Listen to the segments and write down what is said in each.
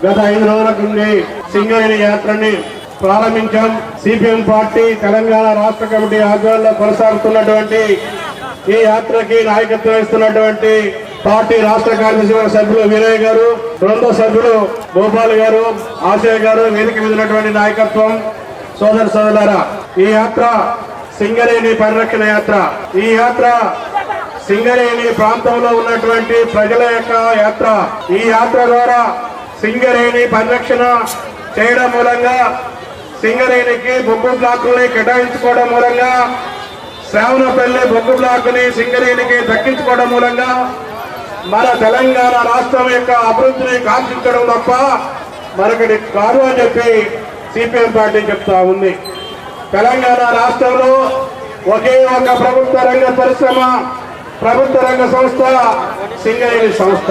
గత 5 రోజుల నుండి సింగరేణి యాత్రని ప్రారంభించాం. సిపిఎం పార్టీ తెలంగాణ రాష్ట్ర కమిటీ ఆధ్వర్యంలో కొనసాగుతున్నటువంటి ఈ యాత్రకి నాయకత్వం ఇస్తున్నటువంటి పార్టీ రాష్ట్ర కార్యదర్శి సభ్యులు వీరయ్య గారు, బృంద సభ్యులు గోపాల్ గారు, ఆశయ గారు, వేదిక మీద ఉన్నటువంటి నాయకత్వం, సోదర సోదరులారా, ఈ యాత్ర సింగరేణి పరిరక్షణ యాత్ర. ఈ యాత్ర సింగరేణి ప్రాంతంలో ఉన్నటువంటి ప్రజల యొక్క యాత్ర. ఈ యాత్ర ద్వారా సింగరేణి పరిరక్షణ చేయడం మూలంగా, సింగరేణికి బొగ్గు బ్లాకుల్ని కేటాయించుకోవడం మూలంగా, శ్రావణపల్లి బొగ్గు బ్లాక్ ని సింగరేణికి దక్కించుకోవడం మూలంగా మన తెలంగాణ రాష్ట్రం యొక్క అభివృద్ధిని కాంక్షించడం తప్ప మరొకటి కాదు అని చెప్పి సిపిఎం పార్టీ చెప్తా ఉంది. తెలంగాణ రాష్ట్రంలో ఒకే ఒక ప్రభుత్వ రంగ పరిశ్రమ, ప్రభుత్వ రంగ సంస్థ సింగరేణి సంస్థ.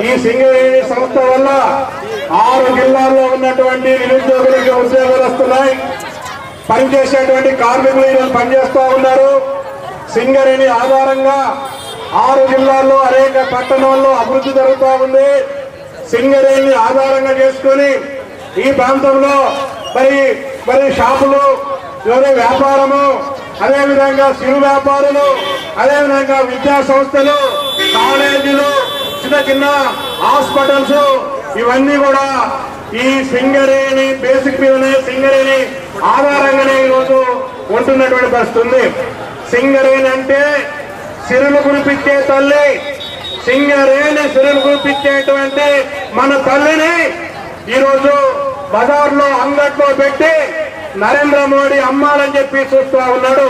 ఈ సింగరేణి సంస్థ వల్ల 6 జిల్లాల్లో ఉన్నటువంటి నిరుద్యోగులకు ఉద్యోగాలు వస్తున్నాయి. పనిచేసేటువంటి కార్మికులు పనిచేస్తూ ఉన్నారు. సింగరేణి ఆధారంగా 6 జిల్లాల్లో అనేక పట్టణాల్లో అభివృద్ధి జరుగుతూ ఉంది. సింగరేణి ఆధారంగా చేసుకుని ఈ ప్రాంతంలో మరి షాపులు, వ్యాపారము, అదేవిధంగా చిరు వ్యాపారులు, అదేవిధంగా విద్యా సంస్థలు, కాలేజీలు, చిన్న చిన్న హాస్పిటల్స్, ఇవన్నీ కూడా ఈ సింగరేణి బేసిక్ మీదనే, సింగరేణి ఆధారంగానే ఈరోజు ఉంటున్నటువంటి పరిస్థితి ఉంది. సింగరేణి అంటే సిరులు కురిపించే తల్లి. సింగరేణి సిరులు కురిపించేటువంటి మన తల్లిని ఈరోజు బజార్లో అంగట్లో పెట్టి నరేంద్ర మోడీ అమ్మాలని చెప్పి చూస్తూ ఉన్నాడు.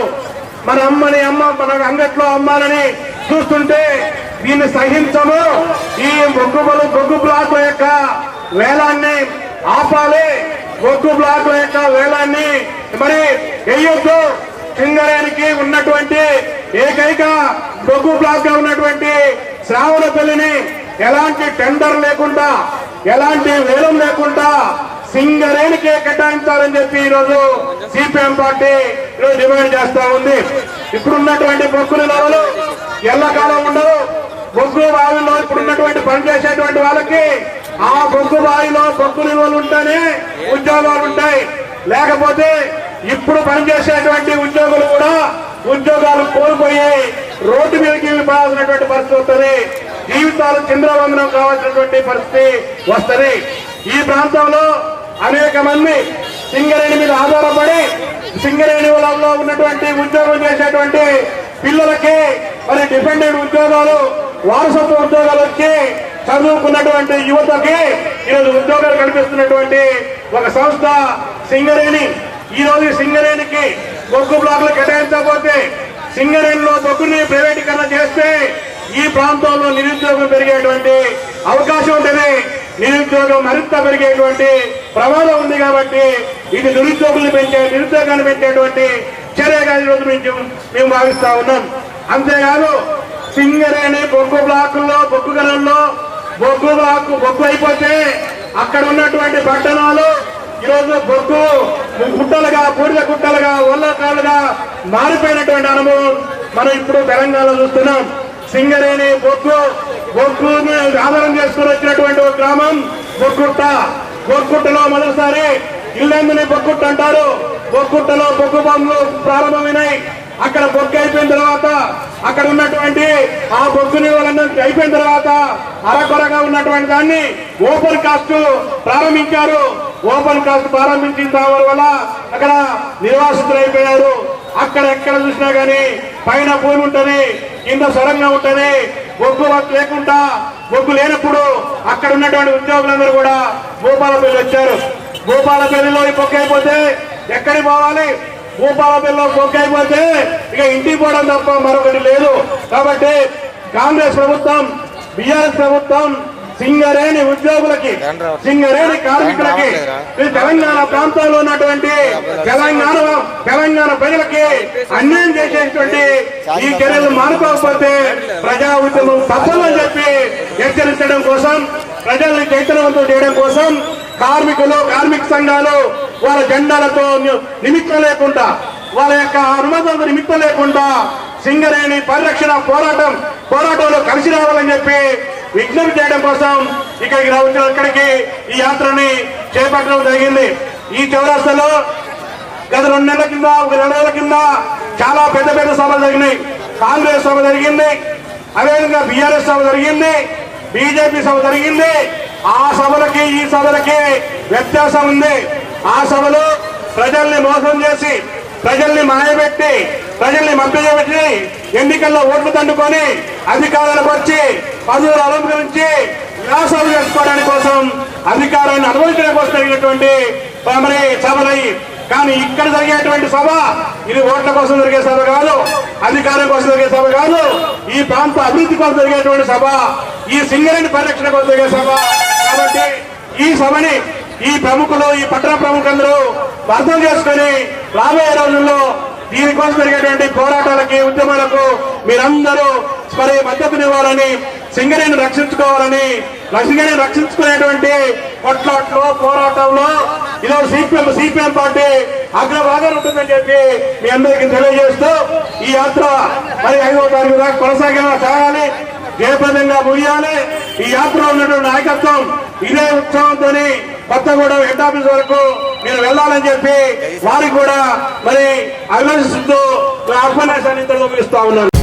మన అంగట్లో అమ్మాలని చూస్తుంటే దీన్ని సహించము. ఈ బొగ్గు బ్లాక్ల యొక్క వేలాన్ని ఆపాలి. బొగ్గు బ్లాక్ల యొక్క వేలాన్ని మరి వేయొద్దు. సింగరేణికి ఉన్నటువంటి ఏకైక బొగ్గు బ్లాక్ గా ఉన్నటువంటి శ్రావణపల్లిని ఎలాంటి టెండర్ లేకుండా, ఎలాంటి వేలం లేకుండా సింగరేణికే కేటాయించాలని చెప్పి ఈరోజు సిపిఎం పార్టీ ఈరోజు డిమాండ్ చేస్తా ఉంది. ఇప్పుడున్నటువంటి బొగ్గు నిల్వలు ఎల్లకాలం ఉండవు. బొగ్గు బావిలో ఇప్పుడున్నటువంటి పనిచేసేటువంటి వాళ్ళకి ఆ బొగ్గు బావిలో బొగ్గు నిల్వలు ఉంటేనే ఉద్యోగాలు ఉంటాయి. లేకపోతే ఇప్పుడు పనిచేసేటువంటి ఉద్యోగులు కూడా ఉద్యోగాలు కోల్పోయి రోడ్డు మీదకి పడాల్సినటువంటి పరిస్థితి వస్తుంది. జీవితాలు చంద్రవందనం కావాల్సినటువంటి పరిస్థితి వస్తుంది. ఈ ప్రాంతంలో అనేక మంది సింగరేణి మీద ఆధారపడి సింగరేణి లో ఉన్నటువంటి ఉద్యోగం చేసేటువంటి పిల్లలకి మరి డిపెండెంట్ ఉద్యోగాలు, వారసత్వ ఉద్యోగాలు వచ్చి చదువుకున్నటువంటి యువతకి ఈరోజు ఉద్యోగాలు కల్పిస్తున్నటువంటి ఒక సంస్థ సింగరేణి. ఈ రోజు సింగరేణికి బొగ్గు బ్లాక్లు కేటాయించకపోతే, సింగరేణిలో బొగ్గుని ప్రైవేటీకరణ చేస్తే ఈ ప్రాంతంలో నిరుద్యోగం పెరిగేటువంటి అవకాశం ఉంటుంది. నిరుద్యోగం మరింత పెరిగేటువంటి ప్రమాదం ఉంది. కాబట్టి ఇది నిరుద్యోగాన్ని పెంచేటువంటి చర్యగా ఈరోజు మేము భావిస్తా ఉన్నాం. అంతేకాదు సింగరేణి బొగ్గు బ్లాకుల్లో, బొగ్గు గనుల్లో బొగ్గు అయిపోతే అక్కడ ఉన్నటువంటి పట్టణాలు ఈరోజు బొగ్గు గుట్టలుగా, బూడిద గుట్టలుగా, ఒళ్ళకాలుగా మారిపోయినటువంటి అనుభవం మనం ఇప్పుడు తెలంగాణలో చూస్తున్నాం. సింగరేణి బొగ్గుని ఆధారం చేసుకుని వచ్చినటువంటి ఒక గ్రామం బొగ్గుట్టలో మొదటిసారి ఇల్లందుని బొగ్గుట్ట అంటారు. బొగ్గుట్టలో బొగ్గు బాంబులు ప్రారంభమైనాయి. అక్కడ బొగ్గు అయిపోయిన తర్వాత అక్కడ ఉన్నటువంటి ఆ బొగ్గుని వాళ్ళందరికీ అయిపోయిన తర్వాత అరకొరగా ఉన్నటువంటి దాన్ని ఓపెన్ కాస్ట్ ప్రారంభించారు. ఓపెన్ కాస్ట్ ప్రారంభించిన వల్ల అక్కడ నిర్వాసితులు అయిపోయారు. అక్కడ ఎక్కడ చూసినా గానీ పైన భూమి ఉంటది, కింద సొరంగం ఉంటది. బొగ్గు లేకుండా, బొగ్గు లేనప్పుడు అక్కడ ఉన్నటువంటి ఉద్యోగులందరూ కూడా భూపాలపల్లి వచ్చారు. భూపాలపల్లిలో ఈ బొగ్గు అయిపోతే ఎక్కడికి పోవాలి? భూపాలపల్లిలో బొగ్గు అయిపోతే ఇక ఇంటికి పోవడం తప్ప మరొకటి లేదు. కాబట్టి కాంగ్రెస్ ప్రభుత్వం, బీఆర్ఎస్ ప్రభుత్వం సింగరేణి ఉద్యోగులకి, సింగరేణి కార్మికులకి, తెలంగాణ ప్రాంతంలో ఉన్నటువంటి తెలంగాణ ప్రజలకి అన్యాయం చేసేటువంటి ఈ చర్యలు మానుకోకపోతే ప్రజా ఉద్యమం తప్పదని చెప్పి హెచ్చరించడం కోసం, ప్రజల్ని చైతన్యవంతం చేయడం కోసం కార్మికులు, కార్మిక సంఘాలు వాళ్ళ జెండాలతో నిమిత్తం లేకుండా, వాళ్ళ యొక్క అనుమతులతో నిమిత్తం లేకుండా సింగరేణి పరిరక్షణ పోరాటంలో కలిసి రావాలని చెప్పి విజ్ఞప్తి చేయడం కోసం ఇక్కడికి ఈ యాత్రని చేపట్టడం జరిగింది. ఈ చౌరస్తాలో గత 2 నెలల కింద 2 నెలల కింద చాలా పెద్ద పెద్ద సభలు జరిగినాయి. కాంగ్రెస్ సభ జరిగింది, అదేవిధంగా బీఆర్ఎస్ సభ జరిగింది, బీజేపీ సభ జరిగింది. ఆ సభలకి ఈ సభలకి వ్యత్యాసం ఉంది. ఆ సభలు ప్రజల్ని మోసం చేసి, ప్రజల్ని మాయబెట్టి, ప్రజల్ని మభ్యపెట్టి ఎన్నికల్లో ఓట్లు దండుకొని అధికారాలకు వచ్చి పదవులు అలంకరించి విలాసాలు చేసుకోవడానికి కోసం, అధికారాన్ని అనుభవించడానికి కోసం జరిగినటువంటి మరి సభలయ్యి. కానీ ఇక్కడ జరిగేటువంటి సభ ఇది ఓట్ల కోసం జరిగే సభ కాదు, అధికారం కోసం జరిగే సభ కాదు, ఈ ప్రాంత అభివృద్ధి కోసం జరిగేటువంటి సభ, ఈ సింగరేణి పరిరక్షణ కోసం జరిగే సభ. కాబట్టి ఈ సభని ఈ ప్రముఖులు, ఈ పట్టణ ప్రముఖులందరూ అర్థం చేసుకుని రాబోయే రోజుల్లో దీనికోసం జరిగేటువంటి పోరాటాలకి, ఉద్యమాలకు మీరందరూ మరి మద్దతునివ్వాలని, సింగరేణిని రక్షించుకోవాలని, సింగరేణిని రక్షించుకునేటువంటి కొట్లాట్లో, పోరాటంలో ఈరోజు సిపిఎం పార్టీ అగ్రభాగాలు ఉంటుందని చెప్పి మీ అందరికీ తెలియజేస్తూ ఈ యాత్ర మరి 5వ తారీఖు దాకా కొనసాగాలి, జయప్రదంగా ముగియాలి. ఈ యాత్రలో ఉన్నటువంటి నాయకత్వం ఇదే ఉత్సవంతో కొత్తగూడెం హెడ్ ఆఫీస్ వరకు మీరు వెళ్ళాలని చెప్పి వారికి కూడా మరి అభినందిస్తూ ఆహ్వానాన్ని ముగిస్తా ఉన్నాను.